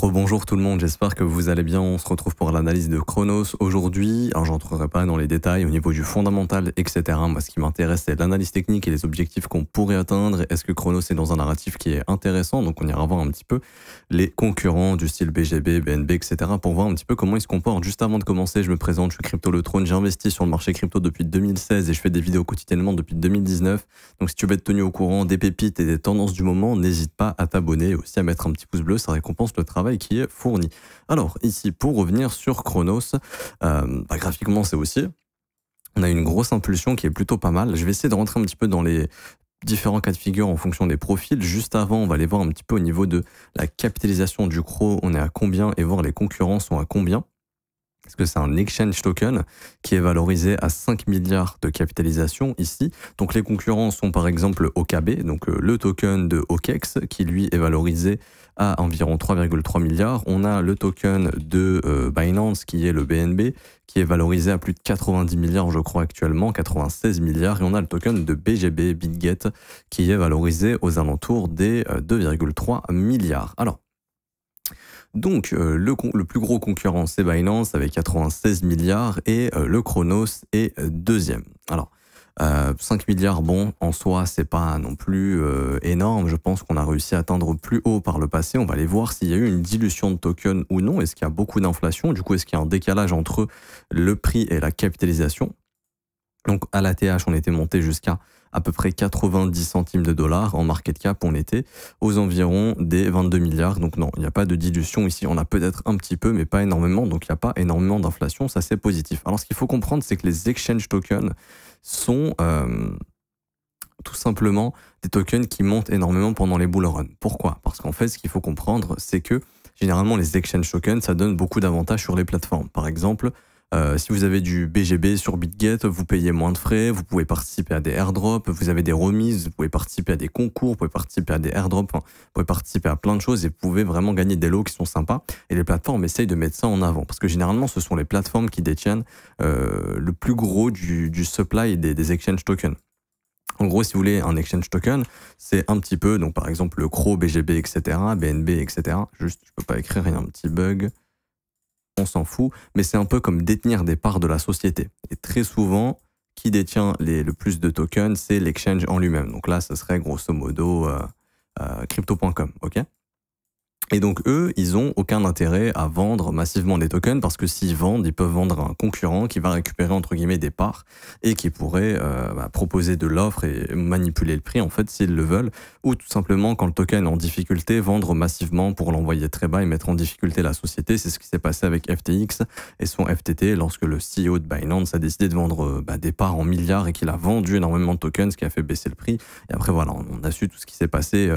Rebonjour tout le monde, j'espère que vous allez bien. On se retrouve pour l'analyse de Chronos aujourd'hui. Alors, j'entrerai pas dans les détails au niveau du fondamental, etc. Moi, ce qui m'intéresse, c'est l'analyse technique et les objectifs qu'on pourrait atteindre. Est-ce que Chronos est dans un narratif qui est intéressant? Donc, on ira voir un petit peu les concurrents du style BGB, BNB, etc. pour voir un petit peu comment ils se comportent. Juste avant de commencer, je me présente, je suis Crypto Le Trône. J'ai investi sur le marché crypto depuis 2016 et je fais des vidéos quotidiennement depuis 2019. Donc, si tu veux être tenu au courant des pépites et des tendances du moment, n'hésite pas à t'abonner et aussi à mettre un petit pouce bleu. Ça récompense le travail qui est fourni. Alors ici, pour revenir sur Chronos, graphiquement c'est aussi, on a une grosse impulsion qui est plutôt pas mal. Je vais essayer de rentrer un petit peu dans les différents cas de figure en fonction des profils. Juste avant, on va aller voir un petit peu au niveau de la capitalisation du CRO, on est à combien et voir les concurrents sont à combien. Parce que c'est un exchange token qui est valorisé à 5 milliards de capitalisation ici. Donc les concurrents sont par exemple OKB, donc le token de OKEX, qui lui est valorisé à environ 3,3 milliards. On a le token de Binance, qui est le BNB, qui est valorisé à plus de 90 milliards, je crois actuellement, 96 milliards. Et on a le token de BGB, BitGet, qui est valorisé aux alentours des 2,3 milliards. Alors, donc, le plus gros concurrent, c'est Binance avec 96 milliards et le Chronos est deuxième. Alors, 5 milliards, bon, en soi, c'est pas non plus énorme. Je pense qu'on a réussi à atteindre plus haut par le passé. On va aller voir s'il y a eu une dilution de tokens ou non. Est-ce qu'il y a beaucoup d'inflation? Du coup, est-ce qu'il y a un décalage entre le prix et la capitalisation? Donc, à l'ATH, on était monté jusqu'à à peu près 90 centimes de dollars. En market cap, on était aux environs des 22 milliards. Donc non, il n'y a pas de dilution ici. On a peut-être un petit peu, mais pas énormément. Donc, il n'y a pas énormément d'inflation. Ça, c'est positif. Alors, ce qu'il faut comprendre, c'est que les exchange tokens sont tout simplement des tokens qui montent énormément pendant les bull runs. Pourquoi? Parce qu'en fait, ce qu'il faut comprendre, c'est que généralement, les exchange tokens, ça donne beaucoup d'avantages sur les plateformes. Par exemple, si vous avez du BGB sur BitGet, vous payez moins de frais, vous pouvez participer à des airdrops, vous avez des remises, vous pouvez participer à des concours, vous pouvez participer à des airdrops, enfin, vous pouvez participer à plein de choses et vous pouvez vraiment gagner des lots qui sont sympas. Et les plateformes essayent de mettre ça en avant parce que généralement, ce sont les plateformes qui détiennent le plus gros du supply des exchange tokens. En gros, si vous voulez un exchange token, c'est un petit peu, donc par exemple le CRO, BGB, etc., BNB, etc. Juste, je peux pas écrire, il y a un petit bug. On s'en fout, mais c'est un peu comme détenir des parts de la société. Et très souvent, qui détient le plus de tokens, c'est l'exchange en lui-même. Donc là, ce serait grosso modo crypto.com, ok? Et donc eux, ils ont aucun intérêt à vendre massivement des tokens parce que s'ils vendent, ils peuvent vendre à un concurrent qui va récupérer entre guillemets des parts et qui pourrait proposer de l'offre et manipuler le prix en fait s'ils le veulent, ou tout simplement quand le token est en difficulté, vendre massivement pour l'envoyer très bas et mettre en difficulté la société. C'est ce qui s'est passé avec FTX et son FTT lorsque le CEO de Binance a décidé de vendre des parts en milliards et qu'il a vendu énormément de tokens, ce qui a fait baisser le prix. Et après voilà, on a su tout ce qui s'est passé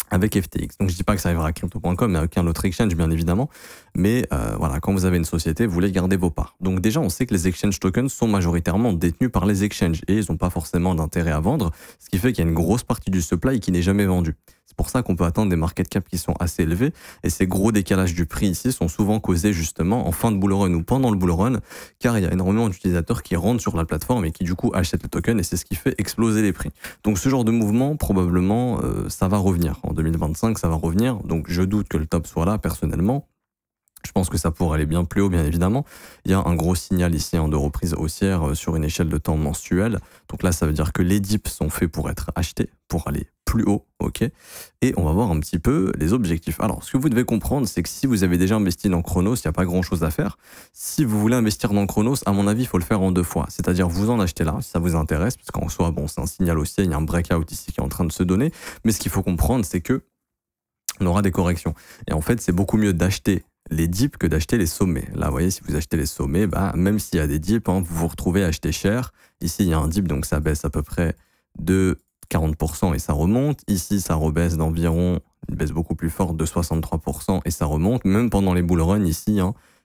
avec FTX. Donc je dis pas que ça arrivera à crypto.com, mais à aucun autre exchange bien évidemment. Mais voilà, quand vous avez une société, vous voulez garder vos parts. Donc déjà, on sait que les exchange tokens sont majoritairement détenus par les exchanges et ils n'ont pas forcément d'intérêt à vendre, ce qui fait qu'il y a une grosse partie du supply qui n'est jamais vendue. C'est pour ça qu'on peut atteindre des market caps qui sont assez élevés et ces gros décalages du prix ici sont souvent causés justement en fin de bull run ou pendant le bull run, car il y a énormément d'utilisateurs qui rentrent sur la plateforme et qui du coup achètent le token et c'est ce qui fait exploser les prix. Donc ce genre de mouvement, probablement, ça va revenir. En 2025, ça va revenir. Donc je doute que le top soit là personnellement. Je pense que ça pourrait aller bien plus haut, bien évidemment. Il y a un gros signal ici de reprise haussière sur une échelle de temps mensuelle. Donc là, ça veut dire que les dips sont faits pour être achetés, pour aller plus haut, ok. Et on va voir un petit peu les objectifs. Alors, ce que vous devez comprendre, c'est que si vous avez déjà investi dans Chronos, il n'y a pas grand-chose à faire. Si vous voulez investir dans Chronos, à mon avis, il faut le faire en deux fois. C'est-à-dire, vous en achetez là, si ça vous intéresse, parce qu'en soi, bon, c'est un signal haussier, il y a un breakout ici qui est en train de se donner. Mais ce qu'il faut comprendre, c'est que on aura des corrections. Et en fait, c'est beaucoup mieux d'acheter les dips que d'acheter les sommets. Là, vous voyez, si vous achetez les sommets, même s'il y a des dips, vous vous retrouvez à acheter cher. Ici, il y a un dip, donc ça baisse à peu près de 40% et ça remonte. Ici, ça rebaisse d'environ, une baisse beaucoup plus forte de 63% et ça remonte. Même pendant les bull runs, ici,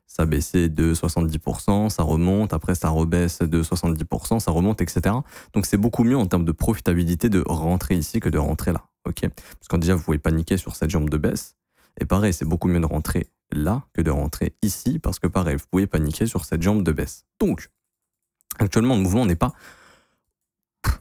ça baissait de 70%, ça remonte, après ça rebaisse de 70%, ça remonte, etc. Donc c'est beaucoup mieux en termes de profitabilité de rentrer ici que de rentrer là. Ok, parce que déjà, vous pouvez paniquer sur cette jambe de baisse. Et pareil, c'est beaucoup mieux de rentrer là que de rentrer ici, parce que pareil, vous pouvez paniquer sur cette jambe de baisse. Donc, actuellement, le mouvement n'est pas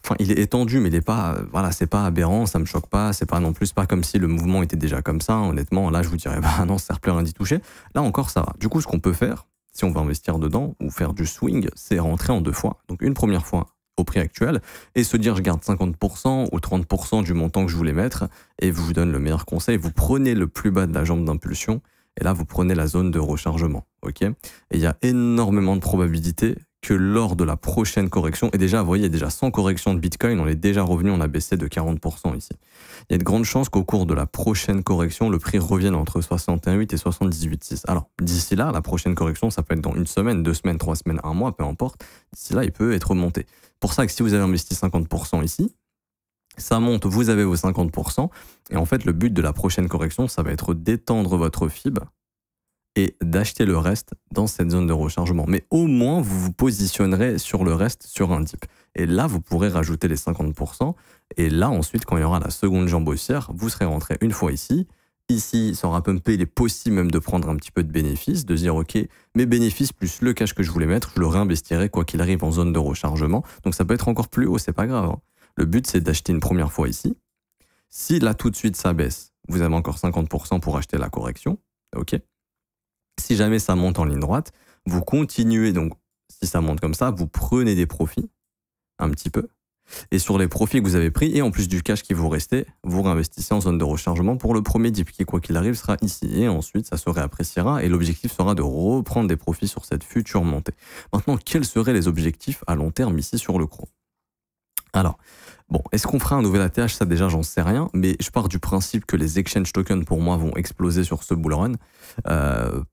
Enfin, il est étendu, mais il est pas, voilà, c'est pas aberrant, ça me choque pas, c'est pas non plus, c'est pas comme si le mouvement était déjà comme ça, honnêtement, là, je vous dirais, bah non, ça sert plus à rien d'y toucher. Là encore, ça va. Du coup, ce qu'on peut faire, si on veut investir dedans, ou faire du swing, c'est rentrer en deux fois. Donc, une première fois au prix actuel, et se dire, je garde 50% ou 30% du montant que je voulais mettre, et vous donne le meilleur conseil, vous prenez le plus bas de la jambe d'impulsion, et là, vous prenez la zone de rechargement, ok? Et il y a énormément de probabilités que lors de la prochaine correction, et déjà, vous voyez, déjà sans correction de Bitcoin, on est déjà revenu, on a baissé de 40% ici. Il y a de grandes chances qu'au cours de la prochaine correction, le prix revienne entre 61,8 et 78,6. Alors, d'ici là, la prochaine correction, ça peut être dans une semaine, 2 semaines, 3 semaines, un mois, peu importe. D'ici là, il peut être remonté. Pour ça que si vous avez investi 50% ici, ça monte, vous avez vos 50%, et en fait, le but de la prochaine correction, ça va être d'étendre votre FIB et d'acheter le reste dans cette zone de rechargement. Mais au moins, vous vous positionnerez sur le reste sur un dip. Et là, vous pourrez rajouter les 50%. Et là, ensuite, quand il y aura la seconde jambe haussière, vous serez rentré une fois ici. Ici, ça aura pumpé, il est possible même de prendre un petit peu de bénéfices, de dire, OK, mes bénéfices plus le cash que je voulais mettre, je le réinvestirai quoi qu'il arrive en zone de rechargement. Donc ça peut être encore plus haut, c'est pas grave, hein. Le but, c'est d'acheter une première fois ici. Si là, tout de suite, ça baisse, vous avez encore 50% pour acheter la correction. OK. Si jamais ça monte en ligne droite, vous continuez, donc si ça monte comme ça, vous prenez des profits, un petit peu, et sur les profits que vous avez pris, et en plus du cash qui vous restait, vous réinvestissez en zone de rechargement pour le premier dip, qui quoi qu'il arrive sera ici, et ensuite ça se réappréciera, et l'objectif sera de reprendre des profits sur cette future montée. Maintenant, quels seraient les objectifs à long terme ici sur le Cro? Alors, bon, est-ce qu'on fera un nouvel ATH? Ça déjà, j'en sais rien, mais je pars du principe que les exchange tokens, pour moi, vont exploser sur ce bull run,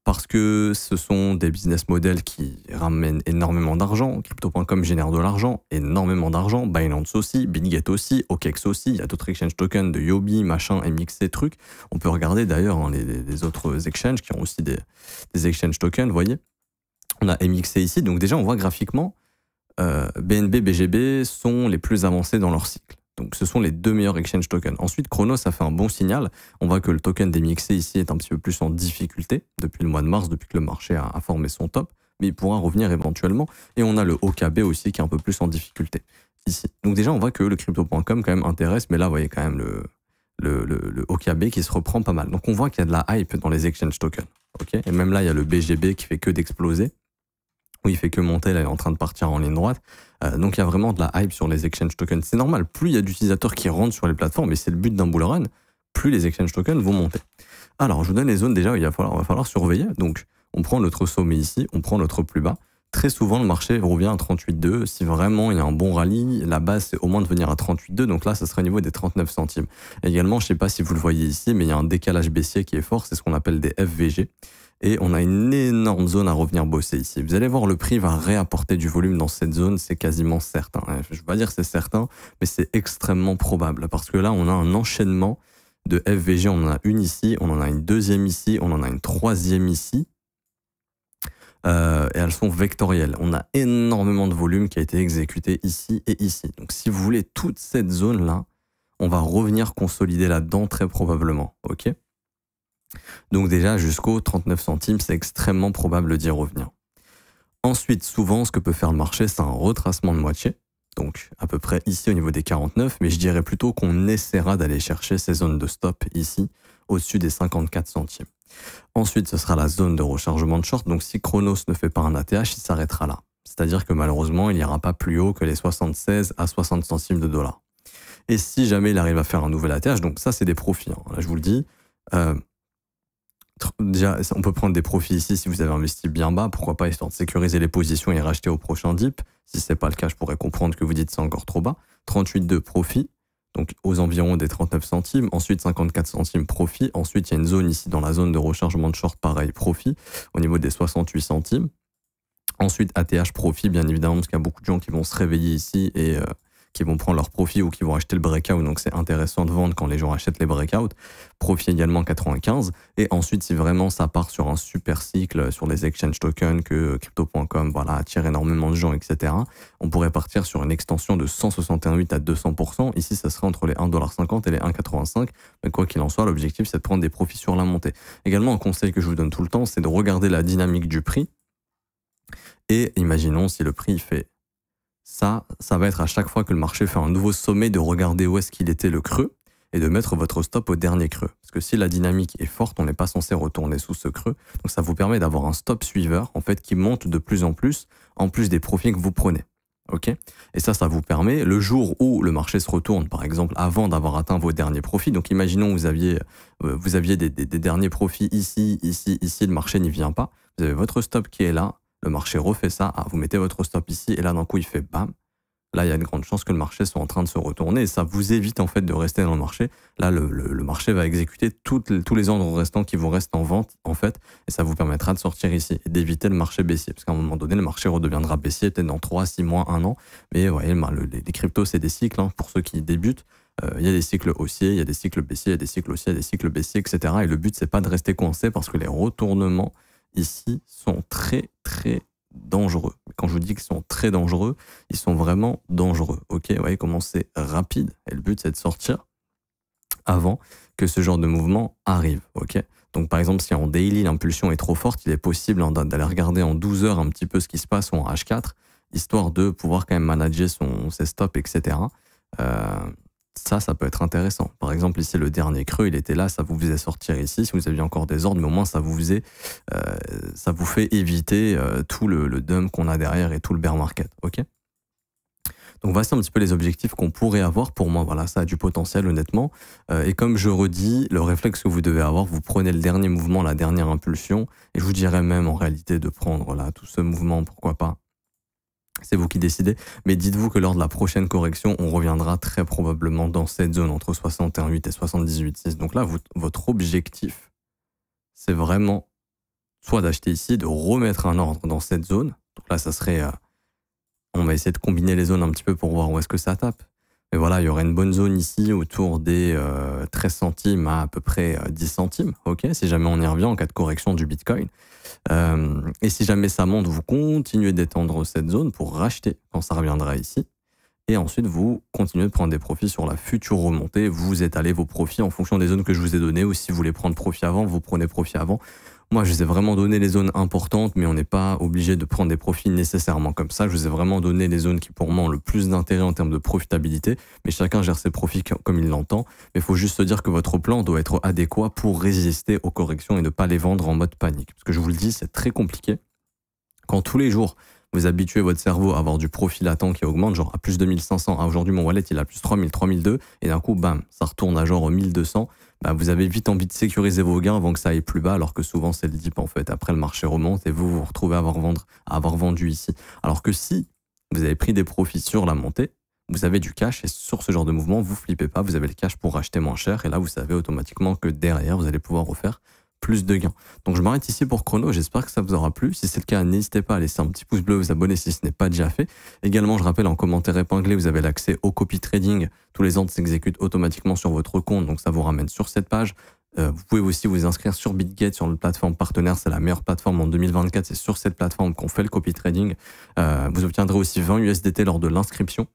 parce que ce sont des business models qui ramènent énormément d'argent. Crypto.com génère de l'argent, énormément d'argent. Binance aussi, BitGet aussi, OKEx aussi. Il y a d'autres exchange tokens de Yobi, machin, MXC, trucs. On peut regarder d'ailleurs hein, les autres exchanges qui ont aussi des exchange tokens, vous voyez. On a MXC ici, donc déjà, on voit graphiquement, BNB, BGB sont les plus avancés dans leur cycle. Donc ce sont les deux meilleurs exchange tokens. Ensuite, Chronos a fait un bon signal. On voit que le token d'MXC ici est un petit peu plus en difficulté depuis le mois de mars, depuis que le marché a formé son top. Mais il pourra revenir éventuellement. Et on a le OKB aussi qui est un peu plus en difficulté ici. Donc déjà, on voit que le crypto.com quand même intéresse. Mais là, vous voyez quand même le OKB qui se reprend pas mal. Donc on voit qu'il y a de la hype dans les exchange tokens. Okay, et même là, il y a le BGB qui fait que d'exploser. Oui, il fait que monter, là, il est en train de partir en ligne droite. Donc il y a vraiment de la hype sur les exchange tokens. C'est normal, plus il y a d'utilisateurs qui rentrent sur les plateformes, et c'est le but d'un bull run, plus les exchange tokens vont monter. Alors, je vous donne les zones déjà où il va falloir surveiller. Donc, on prend notre sommet ici, on prend notre plus bas. Très souvent, le marché revient à 38,2. Si vraiment il y a un bon rallye, la base, c'est au moins de venir à 38,2. Donc là, ça serait au niveau des 39 centimes. Également, je ne sais pas si vous le voyez ici, mais il y a un décalage baissier qui est fort. C'est ce qu'on appelle des FVG. Et on a une énorme zone à revenir bosser ici. Vous allez voir, le prix va réapporter du volume dans cette zone, c'est quasiment certain. Je ne vais pas dire que c'est certain, mais c'est extrêmement probable. Parce que là, on a un enchaînement de FVG. On en a une ici, on en a une deuxième ici, on en a une troisième ici. Et elles sont vectorielles. On a énormément de volume qui a été exécuté ici et ici. Donc si vous voulez toute cette zone-là, on va revenir consolider là-dedans très probablement. Ok ? Donc déjà, jusqu'aux 39 centimes, c'est extrêmement probable d'y revenir. Ensuite, souvent, ce que peut faire le marché, c'est un retracement de moitié. Donc à peu près ici au niveau des 49, mais je dirais plutôt qu'on essaiera d'aller chercher ces zones de stop ici, au-dessus des 54 centimes. Ensuite, ce sera la zone de rechargement de short. Donc si Chronos ne fait pas un ATH, il s'arrêtera là. C'est-à-dire que malheureusement, il n'ira pas plus haut que les 76 à 60 centimes de dollars. Et si jamais il arrive à faire un nouvel ATH, donc ça c'est des profits, hein. Là je vous le dis, déjà, on peut prendre des profits ici si vous avez investi bien bas, pourquoi pas, histoire de sécuriser les positions et racheter au prochain dip. Si c'est pas le cas, je pourrais comprendre que vous dites c'est encore trop bas. 38 de profit, donc aux environs des 39 centimes. Ensuite, 54 centimes profit. Ensuite, il y a une zone ici dans la zone de rechargement de short, pareil, profit, au niveau des 68 centimes. Ensuite, ATH profit, bien évidemment, parce qu'il y a beaucoup de gens qui vont se réveiller ici et qui vont prendre leur profit ou qui vont acheter le breakout. Donc, c'est intéressant de vendre quand les gens achètent les breakouts. Profit également 95. Et ensuite, si vraiment ça part sur un super cycle sur les exchange tokens que crypto.com voilà, attire énormément de gens, etc., on pourrait partir sur une extension de 168 à 200%. Ici, ça serait entre les 1,50$ et les 1,85$. Mais quoi qu'il en soit, l'objectif, c'est de prendre des profits sur la montée. Également, un conseil que je vous donne tout le temps, c'est de regarder la dynamique du prix. Et imaginons si le prix fait ça va être à chaque fois que le marché fait un nouveau sommet de regarder où est-ce qu'il était le creux et de mettre votre stop au dernier creux. Parce que si la dynamique est forte, on n'est pas censé retourner sous ce creux. Donc ça vous permet d'avoir un stop suiveur en fait qui monte de plus en plus des profits que vous prenez. Ok. Et ça vous permet, le jour où le marché se retourne, par exemple, avant d'avoir atteint vos derniers profits, donc imaginons que vous aviez des derniers profits ici, le marché n'y vient pas, vous avez votre stop qui est là, le marché refait ça, vous mettez votre stop ici, et là d'un coup il fait bam, là il y a une grande chance que le marché soit en train de se retourner, et ça vous évite en fait de rester dans le marché. Là le marché va exécuter tous les ordres restants qui vous restent en vente en fait, et ça vous permettra de sortir ici et d'éviter le marché baissier, parce qu'à un moment donné le marché redeviendra baissier peut-être dans 3, 6 mois, 1 an, mais vous voyez, les cryptos c'est des cycles, hein, pour ceux qui débutent. Il y a des cycles haussiers, il y a des cycles baissiers, il y a des cycles haussiers, il y a des cycles baissiers, etc. Et le but c'est pas de rester coincé, parce que les retournements ici sont très très dangereux. Quand je vous dis qu'ils sont très dangereux, ils sont vraiment dangereux. Ok, vous voyez comment c'est rapide. Et le but, c'est de sortir avant que ce genre de mouvement arrive. Ok. Donc, par exemple, si en daily, l'impulsion est trop forte, il est possible d'aller regarder en 12 heures un petit peu ce qui se passe en H4, histoire de pouvoir quand même manager ses stops, etc. Ça peut être intéressant. Par exemple, ici, le dernier creux, il était là, ça vous faisait sortir ici. Si vous aviez encore des ordres, mais au moins, ça vous fait éviter tout le dump qu'on a derrière et tout le bear market. Ok. Donc, voici un petit peu les objectifs qu'on pourrait avoir. Pour moi, voilà, ça a du potentiel, honnêtement. Et comme je redis, le réflexe que vous devez avoir, vous prenez le dernier mouvement, la dernière impulsion, et je vous dirais même, en réalité, de prendre là tout ce mouvement, pourquoi pas. C'est vous qui décidez, mais dites-vous que lors de la prochaine correction, on reviendra très probablement dans cette zone entre 61,8 et 78,6. Donc là, votre objectif, c'est vraiment soit d'acheter ici, de remettre un ordre dans cette zone. Donc là, ça serait... on va essayer de combiner les zones un petit peu pour voir où est-ce que ça tape. Mais voilà, il y aurait une bonne zone ici autour des 13 centimes à peu près 10 centimes, ok, si jamais on y revient en cas de correction du Bitcoin. Et si jamais ça monte, vous continuez d'étendre cette zone pour racheter quand ça reviendra ici. Et ensuite, vous continuez de prendre des profits sur la future remontée. Vous étalez vos profits en fonction des zones que je vous ai données. Ou si vous voulez prendre profit avant, vous prenez profit avant. Moi, je vous ai vraiment donné les zones importantes, mais on n'est pas obligé de prendre des profits nécessairement comme ça. Je vous ai vraiment donné les zones qui, pour moi, ont le plus d'intérêt en termes de profitabilité. Mais chacun gère ses profits comme il l'entend. Mais il faut juste se dire que votre plan doit être adéquat pour résister aux corrections et ne pas les vendre en mode panique. Parce que je vous le dis, c'est très compliqué. Quand tous les jours, vous habituez votre cerveau à avoir du profit latent qui augmente, genre à plus de 1500. Aujourd'hui, mon wallet, il a plus 3000, 3002. Et d'un coup, bam, ça retourne à genre 1200. Bah, vous avez vite envie de sécuriser vos gains avant que ça aille plus bas, alors que souvent c'est le dip en fait. Après le marché remonte et vous vous retrouvez à avoir vendu ici. Alors que si vous avez pris des profits sur la montée, vous avez du cash et sur ce genre de mouvement, vous flippez pas, vous avez le cash pour acheter moins cher et là vous savez automatiquement que derrière vous allez pouvoir refaire plus de gains. Donc je m'arrête ici pour Chrono, j'espère que ça vous aura plu. Si c'est le cas, n'hésitez pas à laisser un petit pouce bleu, vous abonner si ce n'est pas déjà fait. Également, je rappelle, en commentaire épinglé, vous avez l'accès au copy trading. Tous les ordres s'exécutent automatiquement sur votre compte, donc ça vous ramène sur cette page. Vous pouvez aussi vous inscrire sur BitGet, sur une plateforme partenaire, c'est la meilleure plateforme en 2024, c'est sur cette plateforme qu'on fait le copy trading. Vous obtiendrez aussi 20 USDT lors de l'inscription.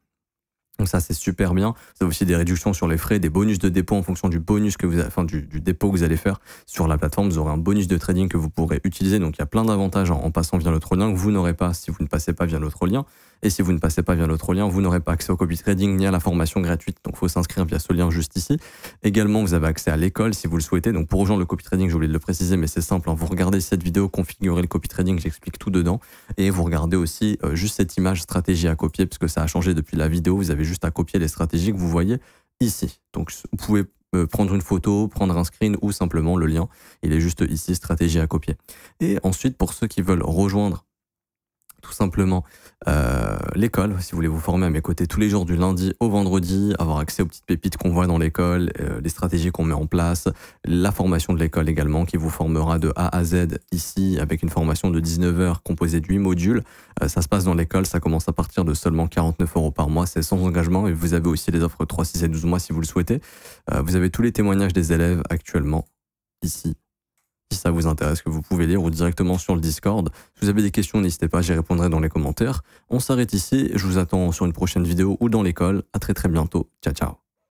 Donc ça, c'est super bien. Vous avez aussi des réductions sur les frais, des bonus de dépôt en fonction du bonus que vous avez, enfin, du dépôt que vous allez faire sur la plateforme. Vous aurez un bonus de trading que vous pourrez utiliser. Donc, il y a plein d'avantages en passant via l'autre lien que vous n'aurez pas si vous ne passez pas via l'autre lien. Et si vous ne passez pas via l'autre lien, vous n'aurez pas accès au copy trading ni à la formation gratuite. Donc, il faut s'inscrire via ce lien juste ici. Également, vous avez accès à l'école si vous le souhaitez. Donc, pour rejoindre le copy trading, j'ai oublié de le préciser, mais c'est simple, hein. Vous regardez cette vidéo, configurez le copy trading, j'explique tout dedans. Et vous regardez aussi juste cette image stratégie à copier, puisque ça a changé depuis la vidéo. Vous avez juste à copier les stratégies que vous voyez ici. Donc, vous pouvez prendre une photo, prendre un screen ou simplement le lien. Il est juste ici, stratégie à copier. Et ensuite, pour ceux qui veulent rejoindre tout simplement l'école, si vous voulez vous former à mes côtés tous les jours du lundi au vendredi, avoir accès aux petites pépites qu'on voit dans l'école, les stratégies qu'on met en place, la formation de l'école également qui vous formera de A à Z ici avec une formation de 19 heures composée de 8 modules. Ça se passe dans l'école, ça commence à partir de seulement 49 € par mois, c'est sans engagement et vous avez aussi les offres 3, 6 et 12 mois si vous le souhaitez. Vous avez tous les témoignages des élèves actuellement ici. Si ça vous intéresse, que vous pouvez lire ou directement sur le Discord. Si vous avez des questions, n'hésitez pas, j'y répondrai dans les commentaires. On s'arrête ici, je vous attends sur une prochaine vidéo ou dans l'école. À très bientôt. Ciao, ciao.